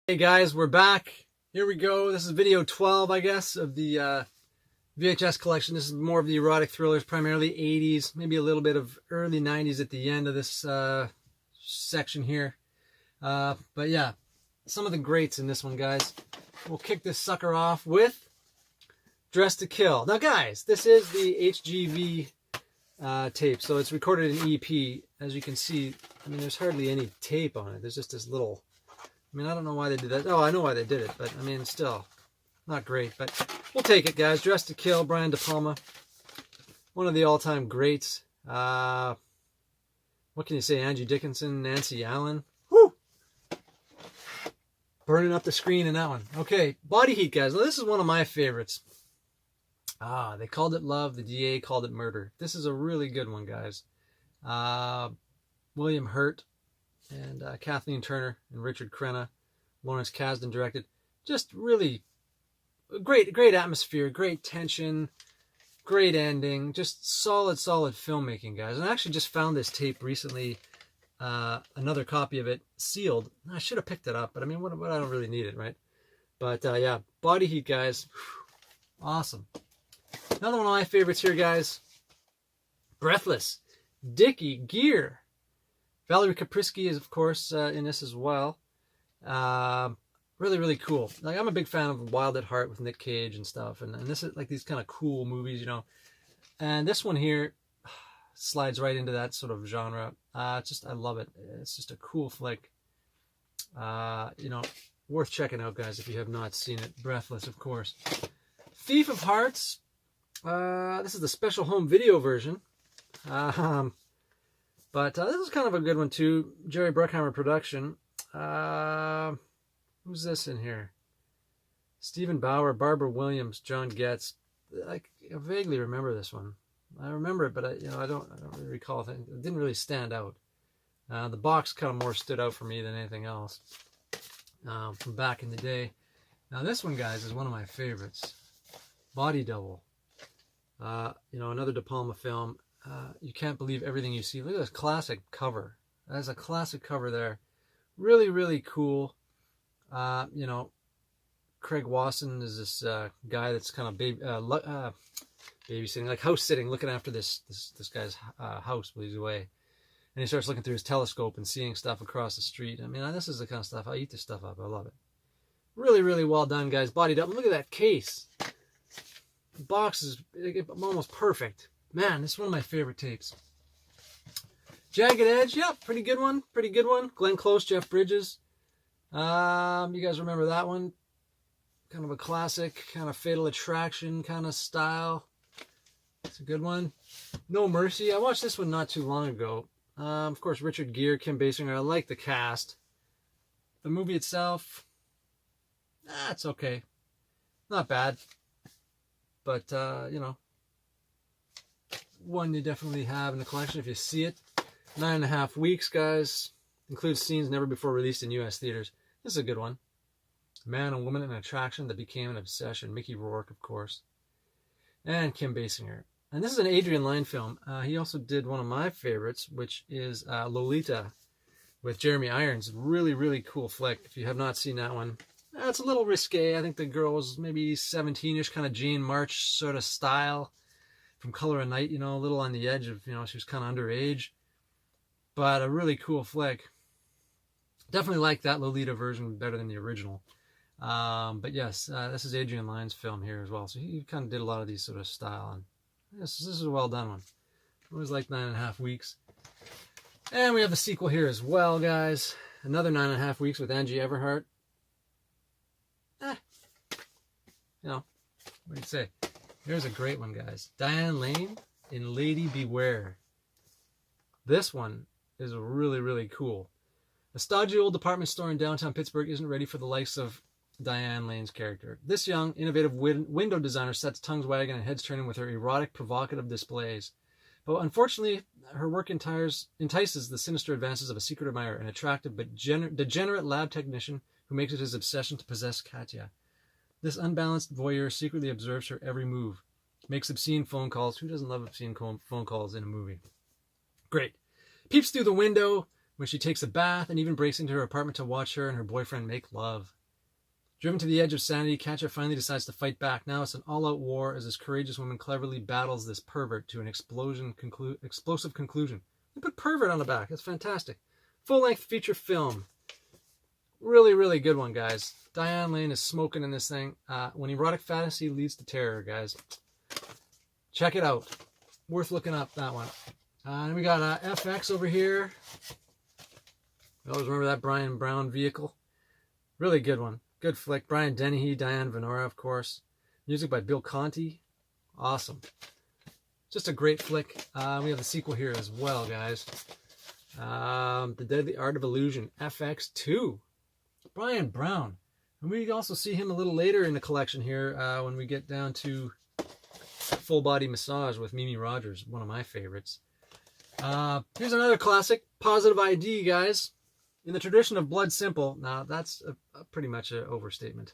Hey guys, we're back. Here we go. This is video 12, I guess, of the VHS collection. This is more of the erotic thrillers, primarily 80s, maybe a little bit of early 90s at the end of this section here. But yeah, some of the greats in this one, guys. We'll kick this sucker off with Dressed to Kill. Now, guys, this is the HGV tape, so it's recorded in EP. As you can see, I mean, there's hardly any tape on it. There's just this little... I mean, I don't know why they did that. Oh, I know why they did it, but I mean, still, not great. But we'll take it, guys. Dressed to Kill, Brian De Palma. One of the all-time greats. What can you say? Angie Dickinson, Nancy Allen. Woo! Burning up the screen in that one. Okay, Body Heat, guys. Well, this is one of my favorites. They called it love. The DA called it murder. This is a really good one, guys. William Hurt and Kathleen Turner and Richard Crenna, Lawrence Kasdan directed. Just really great atmosphere, great tension, great ending, just solid filmmaking, guys. And I actually just found this tape recently, another copy of it sealed. I should have picked it up, but I mean, what I don't really need it, right? But yeah, Body Heat, guys. Awesome. Another one of my favorites here, guys. Breathless. Dickie Gear. Valerie Kaprisky is, of course, in this as well. Really cool. Like, I'm a big fan of Wild at Heart with Nick Cage and stuff. And this is like these kind of cool movies, you know. And this one here slides right into that sort of genre. I love it. It's just a cool flick. You know, worth checking out, guys, if you have not seen it. Breathless, of course. Thief of Hearts. This is the special home video version. But this is kind of a good one, too. Jerry Bruckheimer production. Who's this in here? Stephen Bauer, Barbara Williams, John Getz. I vaguely remember this one. I remember it, but I don't really recall. It didn't really stand out. The box kind of more stood out for me than anything else from back in the day. Now this one, guys, is one of my favorites. Body Double. You know, another De Palma film. You Can't Believe Everything You See. Look at this classic cover. That's a classic cover there. Really cool. You know, Craig Wasson is this guy that's kind of babysitting, like house sitting, looking after this guy's house while he's away. And he starts looking through his telescope and seeing stuff across the street. I mean, this is the kind of stuff, I eat this stuff up. I love it. Really well done, guys. Bodied up. Look at that case. The box is almost perfect. Man, this is one of my favorite tapes. Jagged Edge, yeah, pretty good one. Glenn Close, Jeff Bridges. You guys remember that one? Kind of a classic, kind of Fatal Attraction kind of style. It's a good one. No Mercy. I watched this one not too long ago. Of course, Richard Gere, Kim Basinger. I like the cast. The movie itself, it's okay. Not bad. But, you know, one you definitely have in the collection if you see it. 9.5 weeks, guys. Includes scenes never before released in U.S. theaters. This is a good one. Man and Woman in Attraction that became an obsession. Mickey Rourke, of course. And Kim Basinger. And this is an Adrian Lyne film. He also did one of my favorites, which is Lolita with Jeremy Irons. Really cool flick. If you have not seen that one, it's a little risque. I think the girl was maybe 17-ish, kind of Jane March sort of style. From Color of Night, you know, a little on the edge of, you know, she was kind of underage. But a really cool flick. Definitely like that Lolita version better than the original. But yes, this is Adrian Lyne's film here as well. So he kind of did a lot of these sort of style. And this is a well done one. It was like 9.5 weeks. And we have the sequel here as well, guys. Another 9.5 weeks with Angie Everhart. You know, what do you say? Here's a great one, guys. Diane Lane in Lady Beware. This one is really cool. A stodgy old department store in downtown Pittsburgh isn't ready for the likes of Diane Lane's character. This young, innovative window designer sets tongues wagging and heads turning with her erotic, provocative displays. But unfortunately, her work entices the sinister advances of a secret admirer, an attractive but degenerate lab technician who makes it his obsession to possess Katya. This unbalanced voyeur secretly observes her every move, makes obscene phone calls. Who doesn't love obscene phone calls in a movie? Great. Peeps through the window when she takes a bath, and even breaks into her apartment to watch her and her boyfriend make love. Driven to the edge of sanity, Katja finally decides to fight back. Now it's an all-out war as this courageous woman cleverly battles this pervert to an explosive conclusion. They put pervert on the back. That's fantastic. Full-length feature film. Really, really good one, guys. Diane Lane is smoking in this thing. When erotic fantasy leads to terror, guys. Check it out. Worth looking up, that one. And we got FX over here. I always remember that Brian Brown vehicle. Really good one. Good flick. Brian Dennehy, Diane Venora, of course. Music by Bill Conti. Awesome. Just a great flick. We have the sequel here as well, guys. The Deadly Art of Illusion, FX2. Brian Brown. And we also see him a little later in the collection here when we get down to Full Body Massage with Mimi Rogers, one of my favorites. Here's another classic, Positive ID, guys. In the tradition of Blood Simple, now that's pretty much an overstatement,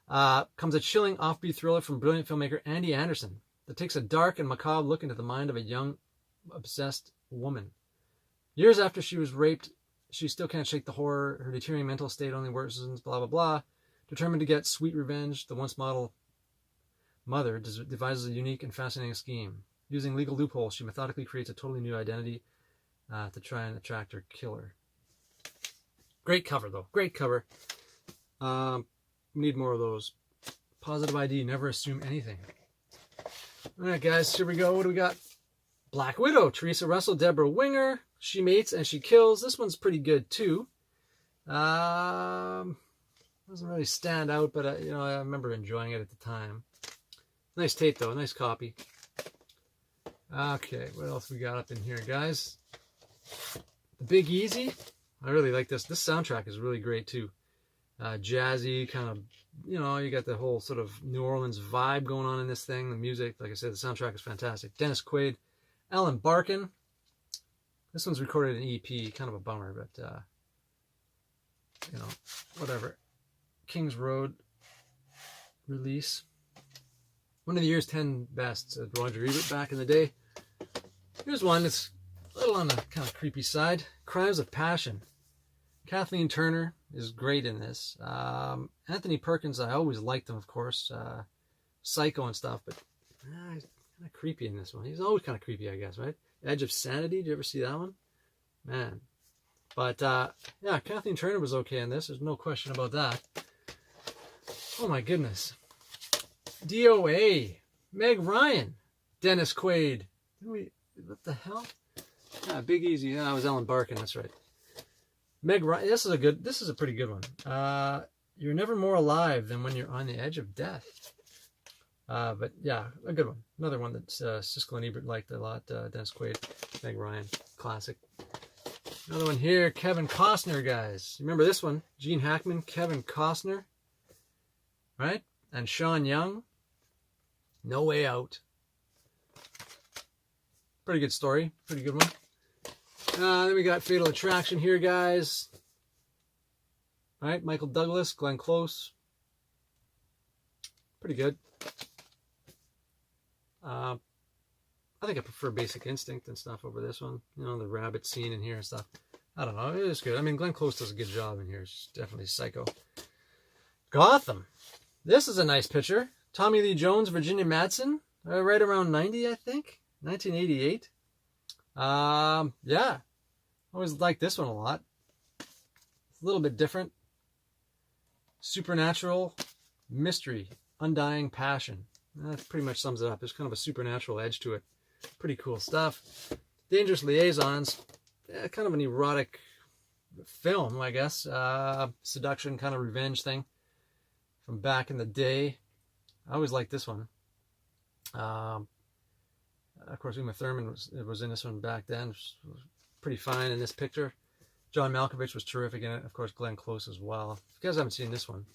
comes a chilling offbeat thriller from brilliant filmmaker Andy Anderson that takes a dark and macabre look into the mind of a young, obsessed woman. Years after she was raped, she still can't shake the horror. Her deteriorating mental state only worsens, blah, blah, blah. Determined to get sweet revenge, the once model mother devises a unique and fascinating scheme. Using legal loopholes, she methodically creates a totally new identity to try and attract her killer. Great cover, though. Great cover. We need more of those. Positive ID, never assume anything. All right, guys, here we go. What do we got? Black Widow, Teresa Russell, Deborah Winger. She mates and she kills. This one's pretty good, too. Doesn't really stand out, but I remember enjoying it at the time. Nice tape, though. Nice copy. Okay, what else we got up in here, guys? The Big Easy. I really like this. This soundtrack is really great, too. Jazzy, kind of, you got the whole sort of New Orleans vibe going on in this thing. The music, like I said, the soundtrack is fantastic. Dennis Quaid, Alan Barkin. This one's recorded in EP, kind of a bummer, but, whatever. Kings Road release. One of the year's 10 best, said Roger Ebert back in the day. Here's one that's a little on the kind of creepy side. Crimes of Passion. Kathleen Turner is great in this. Anthony Perkins, I always liked him, of course. Psycho and stuff, but he's kind of creepy in this one. He's always kind of creepy, I guess, right? Edge of Sanity, did you ever see that one? Man. But, yeah, Kathleen Turner was okay in this. There's no question about that. Oh, my goodness. DOA. Meg Ryan. Dennis Quaid. What the hell? Yeah, Big Easy. Yeah, that was Alan Barkin. That's right. Meg Ryan. This is a pretty good one. You're never more alive than when you're on the edge of death. But yeah, a good one. Another one that Siskel and Ebert liked a lot. Dennis Quaid, Meg Ryan, classic. Another one here, Kevin Costner, guys. Remember this one? Gene Hackman, Kevin Costner, right? And Sean Young. No Way Out. Pretty good story. Pretty good one. Then we got Fatal Attraction here, guys. All right, Michael Douglas, Glenn Close. Pretty good. I think I prefer Basic Instinct and stuff over this one. The rabbit scene in here and stuff. I don't know. It is good. I mean, Glenn Close does a good job in here. It's definitely Psycho. Gotham. This is a nice picture. Tommy Lee Jones, Virginia Madsen. Right around 90, I think. 1988. Yeah. Always liked this one a lot. It's a little bit different. Supernatural, mystery, undying passion. That pretty much sums it up. There's kind of a supernatural edge to it. Pretty cool stuff. Dangerous Liaisons. Kind of an erotic film, I guess. Seduction, kind of revenge thing from back in the day. I always liked this one. Of course, Uma Thurman was in this one back then. Was pretty fine in this picture. John Malkovich was terrific in it. Of course, Glenn Close as well. If you guys haven't seen this one,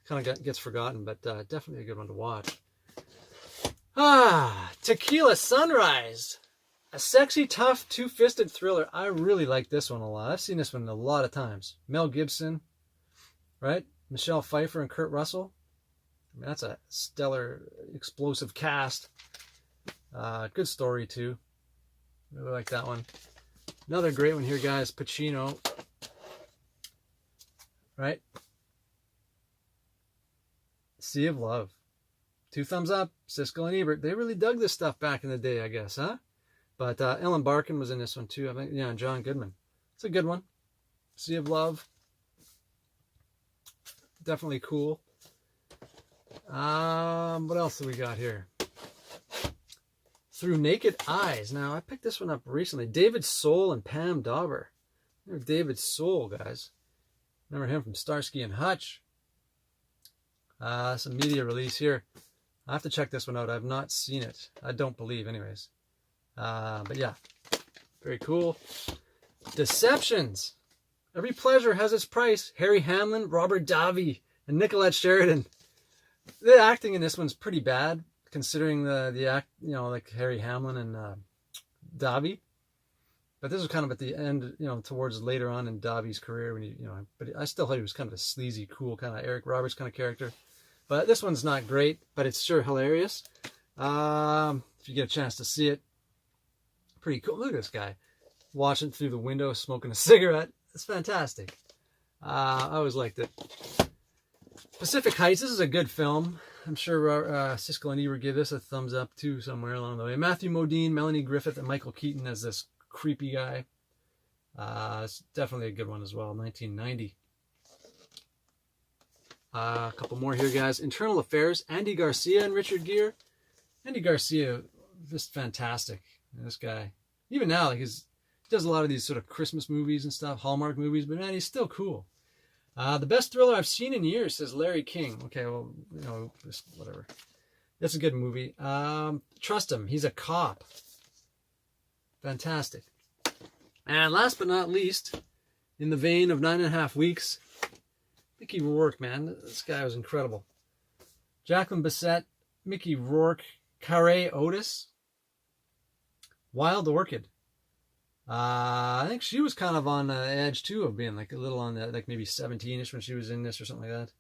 kind of gets forgotten, but definitely a good one to watch. Tequila Sunrise. A sexy, tough, two-fisted thriller. I really like this one a lot. I've seen this one a lot of times. Mel Gibson, right? Michelle Pfeiffer and Kurt Russell. I mean, that's a stellar, explosive cast. Good story, too. Really like that one. Another great one here, guys. Pacino. Right? Sea of Love. 2 thumbs up. Siskel and Ebert. They really dug this stuff back in the day, I guess, huh? But Ellen Barkin was in this one too. I think, yeah, and John Goodman. It's a good one. Sea of Love. Definitely cool. What else do we got here? Through Naked Eyes. Now, I picked this one up recently. David Soul and Pam Dauber. Remember David Soul, guys. Remember him from Starsky and Hutch. Some media release here. I have to check this one out. I've not seen it. I don't believe, anyways. But yeah, very cool. Deceptions. Every pleasure has its price. Harry Hamlin, Robert Davi, and Nicolette Sheridan. The acting in this one's pretty bad, considering the act, you know, like Harry Hamlin and Davi. But this was kind of at the end, you know, towards later on in Davi's career when but I still thought he was kind of a sleazy, cool kind of Eric Roberts kind of character. But this one's not great, but it's sure hilarious. If you get a chance to see it, pretty cool. Look at this guy watching through the window, smoking a cigarette. It's fantastic. I always liked it. Pacific Heights. This is a good film. I'm sure Siskel and Ebert give this a thumbs up too somewhere along the way. Matthew Modine, Melanie Griffith, and Michael Keaton as this creepy guy. It's definitely a good one as well. 1990. A couple more here, guys. Internal Affairs. Andy Garcia and Richard Gere. Andy Garcia, just fantastic. This guy, even now, like he does a lot of these sort of Christmas movies and stuff, Hallmark movies, but man, he's still cool. The best thriller I've seen in years, says Larry King. Okay, well, you know, just whatever. That's a good movie. Trust him. He's a cop. Fantastic. And last but not least, in the vein of 9.5 Weeks, Mickey Rourke, man. This guy was incredible. Jacqueline Bisset, Mickey Rourke, Carré Otis, Wild Orchid. I think she was kind of on the edge too of being like a little on the, like maybe 17ish when she was in this or something like that.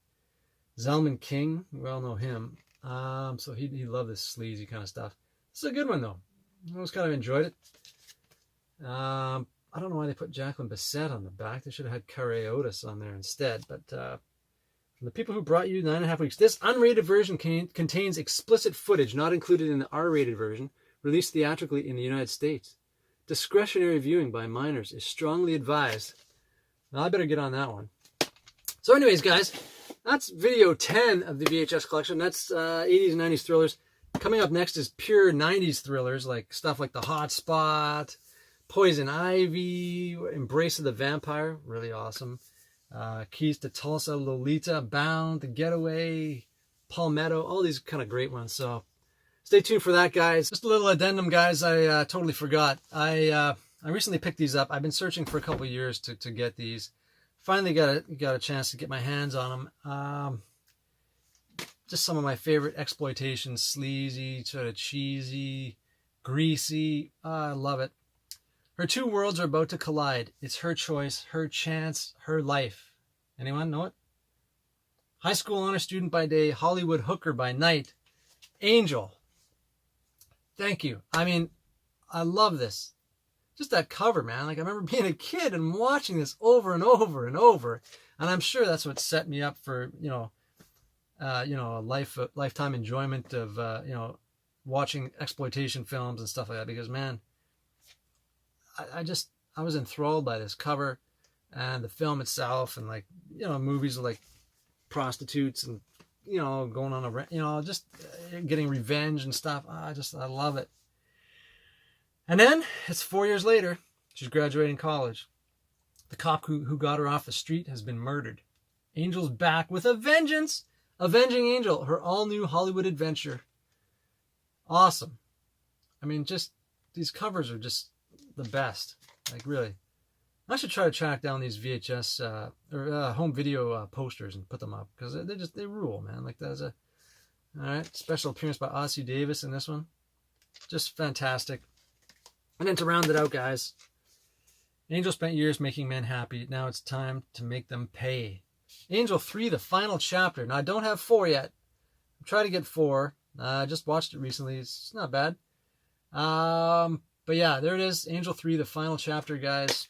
Zelman King, we all know him. So he loved this sleazy kind of stuff. It's a good one though. I always kind of enjoyed it. I don't know why they put Jacqueline Bisset on the back. They should have had Carré Otis on there instead. But from the people who brought you 9.5 Weeks, this unrated version contains explicit footage not included in the R-rated version, released theatrically in the United States. Discretionary viewing by minors is strongly advised. Now I better get on that one. So anyways, guys, that's video 10 of the VHS collection. That's 80s and 90s thrillers. Coming up next is pure 90s thrillers, like stuff like The Hot Spot, Poison Ivy, Embrace of the Vampire, really awesome. Keys to Tulsa, Lolita, Bound, The Getaway, Palmetto, all these kind of great ones. So stay tuned for that, guys. Just a little addendum, guys. I totally forgot. I recently picked these up. I've been searching for a couple of years to get these. Finally got a chance to get my hands on them. Just some of my favorite exploitation, sleazy, sort of cheesy, greasy. I love it. Her two worlds are about to collide. It's her choice, her chance, her life. Anyone know it? High school honor student by day, Hollywood hooker by night. Angel. Thank you. I mean, I love this. Just that cover, man. Like I remember being a kid and watching this over and over and over. And I'm sure that's what set me up for, a lifetime enjoyment of, watching exploitation films and stuff like that. Because, man, I was enthralled by this cover and the film itself, and like, movies of like prostitutes and, going on a, just getting revenge and stuff. I love it. And then it's 4 years later, she's graduating college. The cop who got her off the street has been murdered. Angel's back with a vengeance. Avenging Angel, her all-new Hollywood adventure. Awesome. I mean, just these covers are just the best. Like, really. I should try to track down these VHS or home video posters and put them up, because they rule, man. Like, that's a all right special appearance by Ossie Davis in this one. Just fantastic. And then to round it out, guys, Angel spent years making men happy. Now it's time to make them pay. Angel 3, the final chapter. Now, I don't have 4 yet. I'm trying to get 4. I just watched it recently. It's not bad. But yeah, there it is. Angel 3, the final chapter, guys.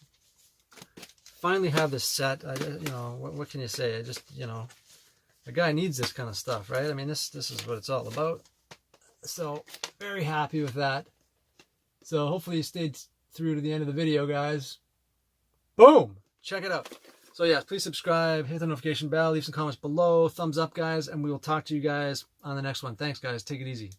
Finally have this set. What can you say? I just, A guy needs this kind of stuff, right? I mean, this is what it's all about. So very happy with that. So hopefully you stayed through to the end of the video, guys. Boom! Check it out. So yeah, please subscribe, hit the notification bell, leave some comments below, thumbs up, guys, and we will talk to you guys on the next one. Thanks, guys. Take it easy.